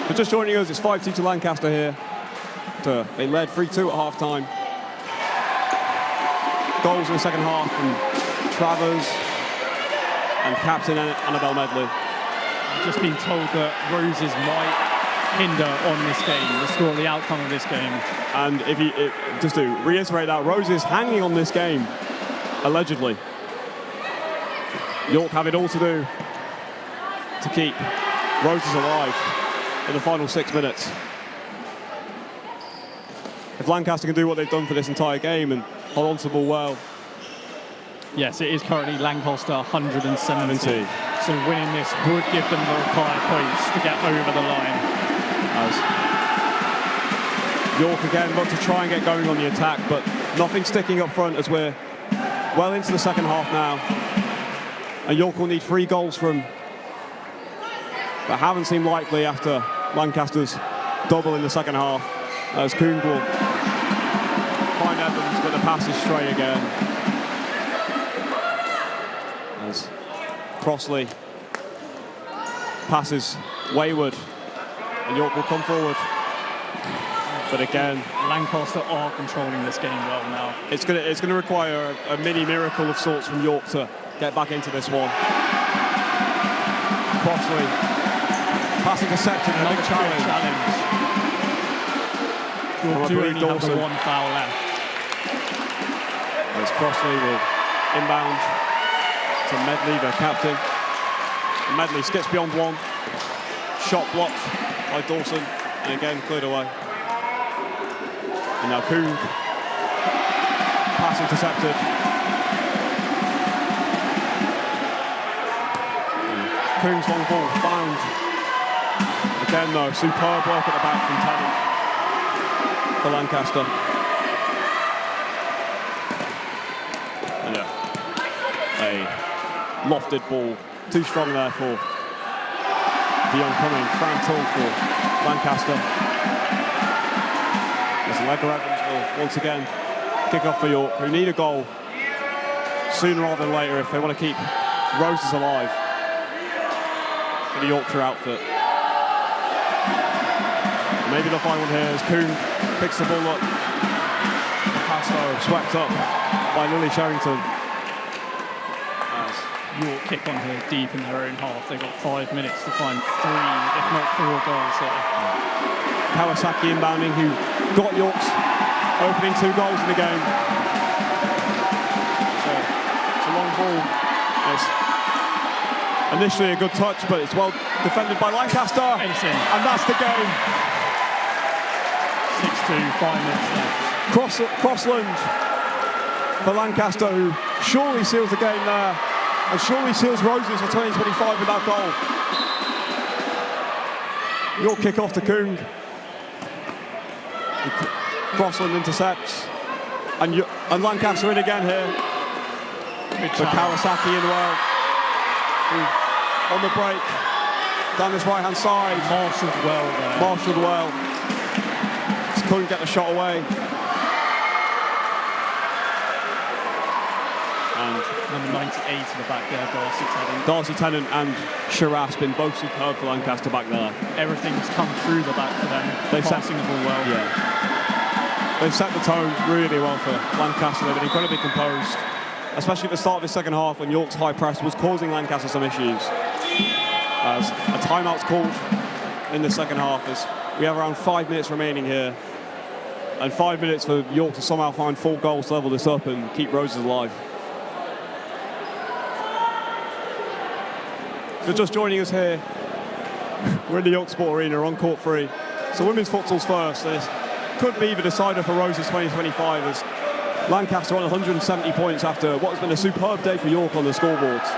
S1: But just joining us, it's 5-2 to Lancaster here. They led 3-2 at half-time. Goals in the second half from Travers and captain Annabelle Medley.
S2: I've just been told that Roses might hinder on this game, the score, the outcome of this game.
S1: And just to reiterate that, Roses hanging on this game, allegedly. York have it all to do to keep Roses alive in the final 6 minutes. If Lancaster can do what they've done for this entire game and hold on to the ball well.
S2: Yes, it is currently Lancaster 170. So winning this would give them the required points to get over the line.
S1: As York again look to try and get going on the attack, but nothing sticking up front as we're well into the second half now. And York will need 3 goals from, that haven't seemed likely after Lancaster's double in the second half. As Kuhn will find Evans, but the pass is stray again. As Crossley passes wayward, and York will come forward. But again,
S2: Lancaster are controlling this game well now.
S1: It's going to require a mini miracle of sorts from York to get back into this one. Crossley passing intercepted, another challenge.
S2: York do only have the 1 foul left.
S1: As Crossley will inbound to Medley, their captain. And Medley skips beyond one. Shot blocked by Dawson, and again cleared away. And now Kuhn, pass intercepted. And Kuhn's long ball found. Again though, superb work at the back from Tennant for Lancaster. And a lofted ball, too strong there for the oncoming Fran Tull for Lancaster. As Ledger Evans will once again kick off for York, who need a goal sooner rather than later if they want to keep Roses alive for the Yorkshire outfit. Maybe they'll find one here as Kuhn picks the ball up. The pass though swept up by Lily Sherrington. As
S2: York kick on here deep in their own half. They've got 5 minutes to find 3, if not 4 goals here.
S1: Kawasaki inbounding, who got York's opening 2 goals in the game. So it's a long ball. It's initially a good touch, but it's well defended by Lancaster. And that's the game.
S2: 6-2, 5 minutes left.
S1: Crossland for Lancaster, who surely seals the game there, and surely seals Roses for 2025 with that goal. York kick off to Kuhn. Crossland intercepts, and Lancaster in again here. For Kawasaki in well. On the break, down this right-hand side.
S2: Marshalled well there.
S1: Marshalled well. Just couldn't get the shot away. And
S2: number 98 in the back there,
S1: Darcy Tennant and Shiraz been both superb for Lancaster back there.
S2: Everything's come through the back for them. They've passing the ball well.
S1: Yeah. They've set the tone really well for Lancaster. They've been incredibly composed. especially at the start of the second half when York's high press was causing Lancaster some issues. As a timeout's called in the second half, as we have around 5 minutes remaining here. And 5 minutes for York to somehow find 4 goals to level this up and keep Roses alive. If you're just joining us here, we're in the York Sport Arena on court 3. So women's futsal's first. This could be the decider for Roses 2025 as Lancaster on 170 points after what has been a superb day for York on the scoreboards.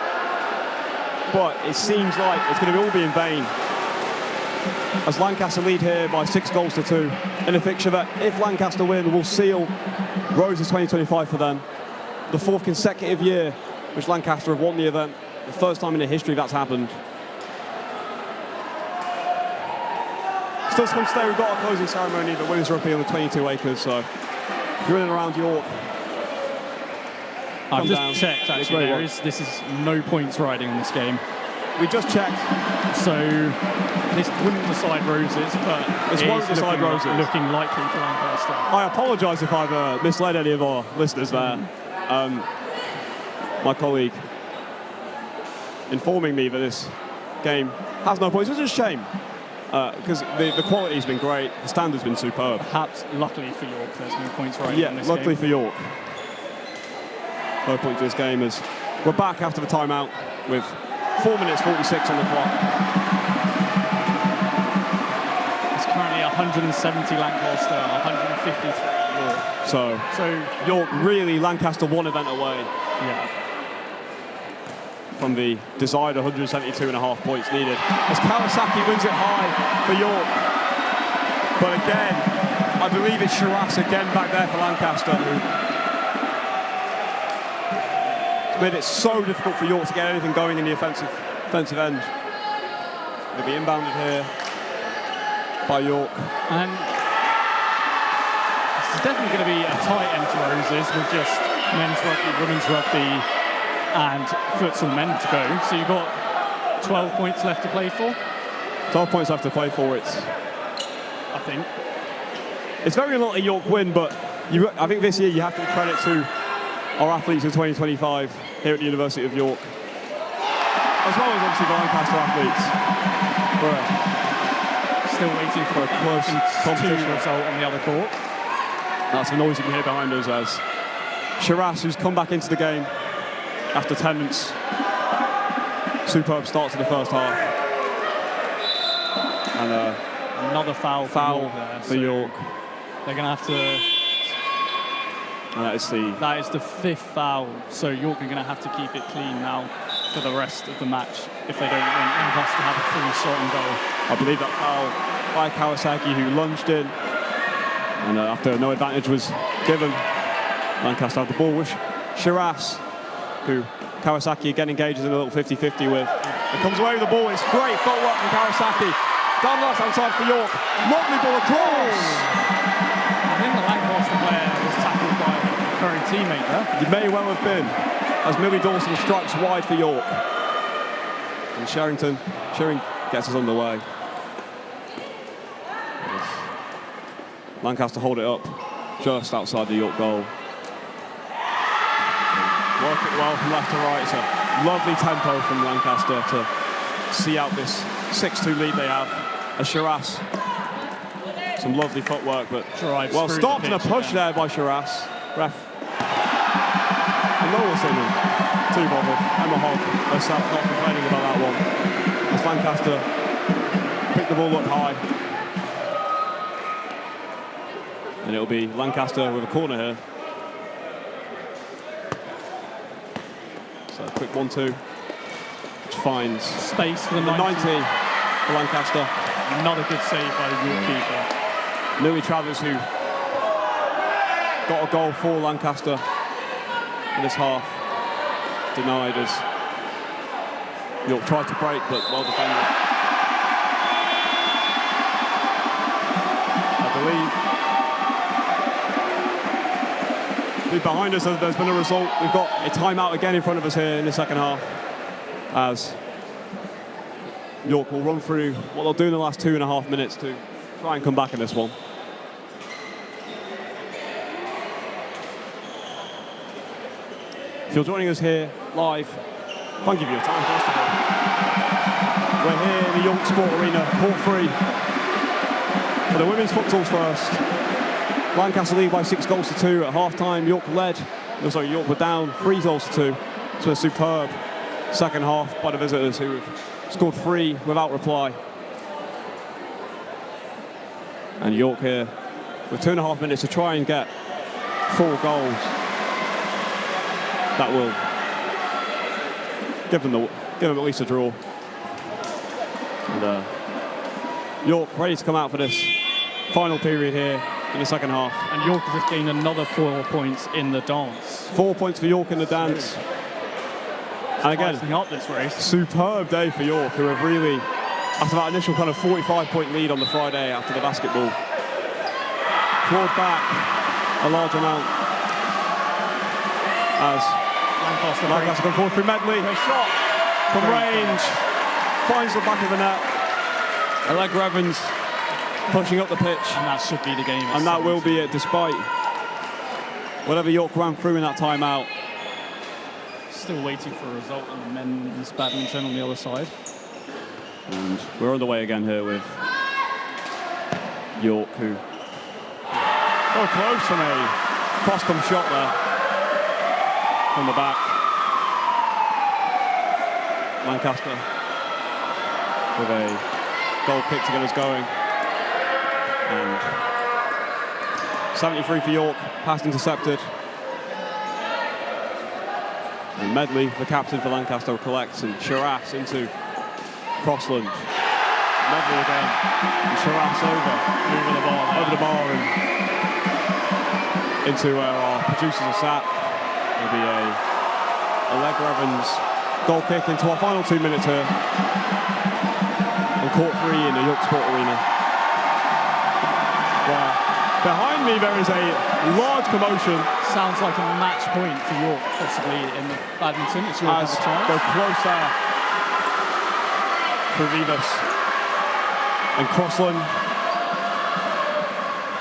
S1: But it seems like it's going to all be in vain as Lancaster lead here by 6 goals to 2 in a fixture that, if Lancaster win, will seal Roses 2025 for them. The 4th consecutive year which Lancaster have won the event. The first time in the history that's happened. Still to come today, we've got our closing ceremony, the women's rugby on the 22 acres, so if you're in and around York,
S2: I've just checked, actually, this is no points riding on this game.
S1: We just checked.
S2: So this wouldn't decide Roses, but
S1: this won't decide Roses.
S2: Looking likely for Lancaster.
S1: I apologise if I've misled any of our listeners there. My colleague informing me that this game has no points, which is a shame. Because the quality's been great, the standard's been superb.
S2: Perhaps luckily for York, there's no points riding on this
S1: game. Yeah, luckily for York. No point to this game as we're back after the timeout with 4 minutes 46 on the clock.
S2: It's currently 170 Lancaster, 153 York.
S1: So York really Lancaster one event away.
S2: Yeah.
S1: From the desired 172.5 points needed. As Kawasaki wins it high for York. But again, I believe it's Shiraz again back there for Lancaster. It's made it so difficult for York to get anything going in the offensive end. They'll be inbounded here by York.
S2: And it's definitely going to be a tight end to Roses with just men's rugby, women's rugby, and futsal men to go. So you've got 12 points left to play for?
S1: 12 points left to play for, I think. It's very unlikely York win, but I think this year you have to credit to our athletes in 2025 here at the University of York. As well as obviously the Lancaster athletes.
S2: Still waiting for a close competition result on the other court.
S1: That's the noise you can hear behind us as Shiraz, who's come back into the game after 10 minutes. Superb start to the first half. And
S2: another foul
S1: for York.
S2: They're going to have to...
S1: And that is
S2: the 5th foul. So York are going to have to keep it clean now for the rest of the match if they don't want Lancaster to have a free shot and goal.
S1: I believe that foul by Kawasaki, who lunged in. And after no advantage was given, Lancaster had the ball with Shiraz, who Kawasaki again engages in a little 50-50 with. It comes away with the ball. It's great footwork from Kawasaki. Down left hand side for York. Lovely ball across.
S2: I think the Lancaster player was tackled by a current teammate there.
S1: It may well have been, as Millie Dawson strikes wide for York. And Shearing gets us underway. Lancaster hold it up just outside the York goal. Work it well from left to right. It's a lovely tempo from Lancaster to see out this 6-2 lead they have. As Shiraz, some lovely footwork, but well stopped and a push there by Shiraz. Ref. And no one's in too bothered. Emma Hogg herself not complaining about that one. As Lancaster picked the ball up high. And it'll be Lancaster with a corner here. So a quick 1-2, which finds
S2: space for the
S1: 90 for Lancaster.
S2: Another good save by the York keeper.
S1: Louis Travers, who got a goal for Lancaster in this half, denied as York tried to break, but well defended. I believe behind us, there's been a result. We've got a timeout again in front of us here in the second half, as York will run through what they'll do in the last 2.5 minutes to try and come back in this one. If you're joining us here live, thank you for your time, first of all. We're here in the York Sport Arena, Court 3, for the women's futsals first. Lancaster lead by 6-2 at half-time. York were down 3-2. To a superb second half by the visitors, who have scored 3 without reply. And York here with 2.5 minutes to try and get 4 goals. That will give them at least a draw. And York ready to come out for this final period here in the second half.
S2: And York has just gained another 4 points in the dance.
S1: 4 points for York in the dance. And again,
S2: up this race.
S1: Superb day for York, who have really, after that initial kind of 45-point lead on the Friday after the basketball, clawed back a large amount as Lancaster come forward through Medley. A shot from range, finds the back of the net. Allegra Evans pushing up the pitch.
S2: And that should be the game.
S1: And that will be it, despite whatever York ran through in that timeout.
S2: Still waiting for a result in the men's badminton on the other side.
S1: And we're on the way again here with York, who got close from a cross-come shot there from the back. Lancaster with a goal kick to get us going. And 73 for York, pass intercepted. And Medley, the captain for Lancaster, collects, and Shiraz into Crossland. Medley again, and Shiraz over the bar and into where our producers are sat. There'll be a Allegra Evans goal kick into our final 2 minutes here on Court 3 in the York Sport Arena. Wow. Behind me there is a large commotion.
S2: Sounds like a match point for York, possibly in the badminton. It's York has a chance.
S1: Go close there for Vivas. And Crossland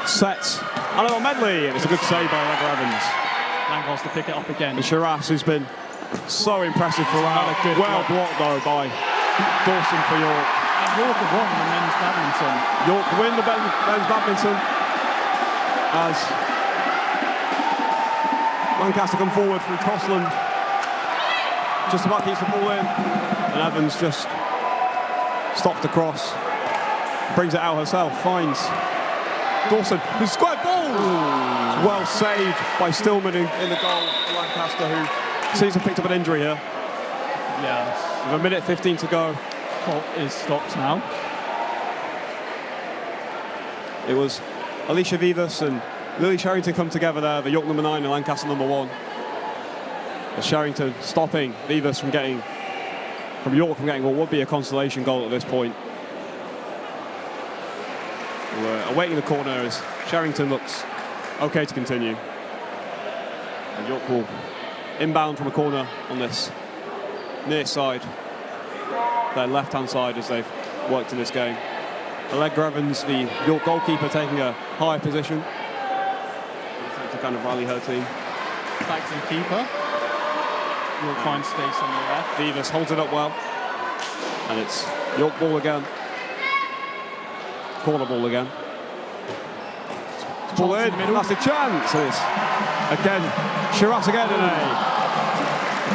S1: sets another Medley, and it's a good save by Allegra Evans.
S2: Lancaster pick it up again.
S1: And Shiraz, who's been so impressive throughout. Well blocked though by Dawson for York.
S2: And York have won the men's badminton.
S1: York win the men's badminton as Lancaster come forward through Crossland. Just about keeps the ball in. And Evans just stops the cross. Brings it out herself, finds Dawson, who's square ball. Well saved by Stillman in the goal for Lancaster, who seems to have picked up an injury here.
S2: Yes.
S1: With a minute 15 to go.
S2: Clock is stopped now.
S1: It was Alicia Vivas and Lily Sherrington come together there, the York number 9 and Lancaster number 1. As Sherrington stopping Vivas from York from getting what would be a consolation goal at this point. We're awaiting the corner as Sherrington looks okay to continue. And York will inbound from a corner on this near side, their left-hand side as they've worked in this game. Allegra Evans, the York goalkeeper, taking a high position to kind of rally her team.
S2: Back to the keeper. York finds space on the left.
S1: Vivas holds it up well. And it's York ball again. Corner ball again. Ball in, that's a chance. It's again, Shiraz again in a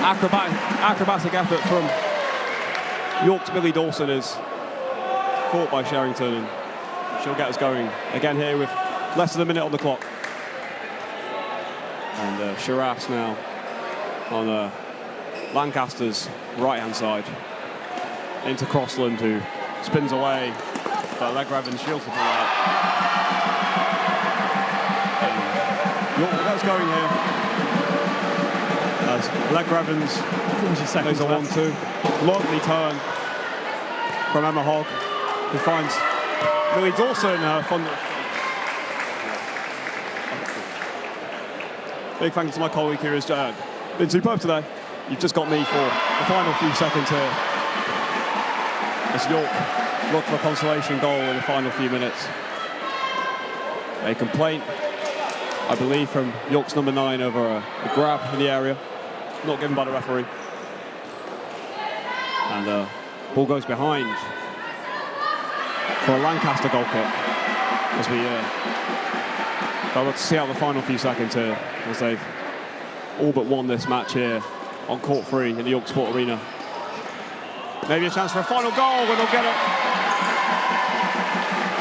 S1: acrobatic effort from York's Billy Dawson is caught by Sherrington, and she'll get us going again here with less than a minute on the clock. And Shiraz now on Lancaster's right-hand side into Crossland, who spins away, but Allegra Evans shields the ball out. And York gets going here as Allegra Evans
S2: 40 seconds
S1: plays a 1-2. Lovely turn from Emma Hogg, who finds Lily Dawson Big thanks to my colleague here, who's been superb today. You've just got me for the final few seconds here as York look for a consolation goal in the final few minutes. A complaint, I believe, from York's number 9 over a grab in the area. not given by the referee. And ball goes behind for a Lancaster goal kick. As we go to see out the final few seconds here, as they've all but won this match here on court 3 in the York Sport Arena. Maybe a chance for a final goal, but they'll get it.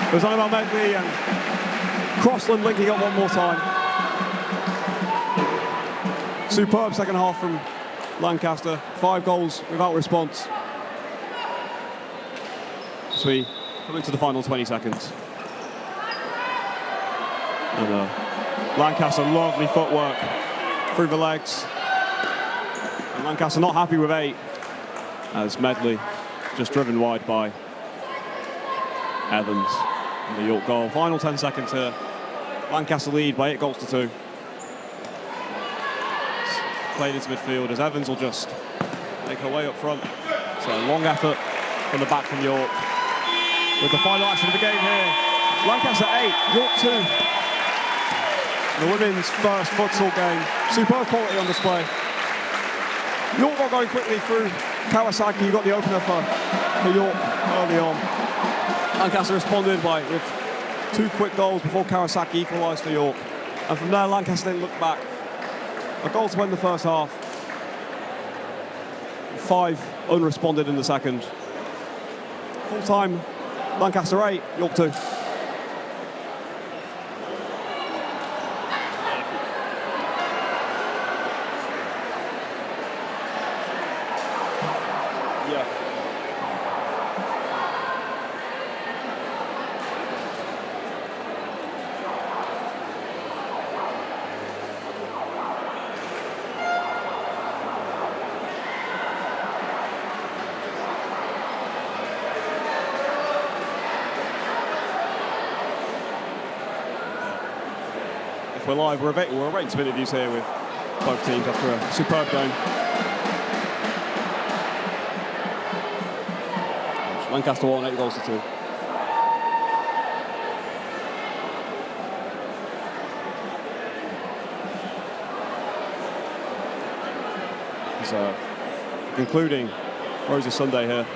S1: It was Annabelle Medley and Crossland linking up one more time. Superb second half from Lancaster. 5 goals without response. As we come into the final 20 seconds. And Lancaster, lovely footwork through the legs. And Lancaster not happy with 8, as Medley just driven wide by Evans in the York goal. Final 10 seconds here. Lancaster lead by 8 goals to 2. Played into midfield as Evans will just make her way up front. So a long effort from the back from York. With the final action of the game here. Lancaster 8, York 2. The women's first futsal game. Superb quality on display. York got going quickly through Kawasaki. You got the opener for York early on. Lancaster responded with 2 quick goals before Kawasaki equalised for York. And from there, Lancaster didn't look back. A goal to win the first half. 5 unresponded in the second. Full time, Lancaster 8, York 2. We're live. We're arranging some interviews here with both teams after a superb game. Lancaster won 8 goals to 2. It's concluding Rosie Sunday here.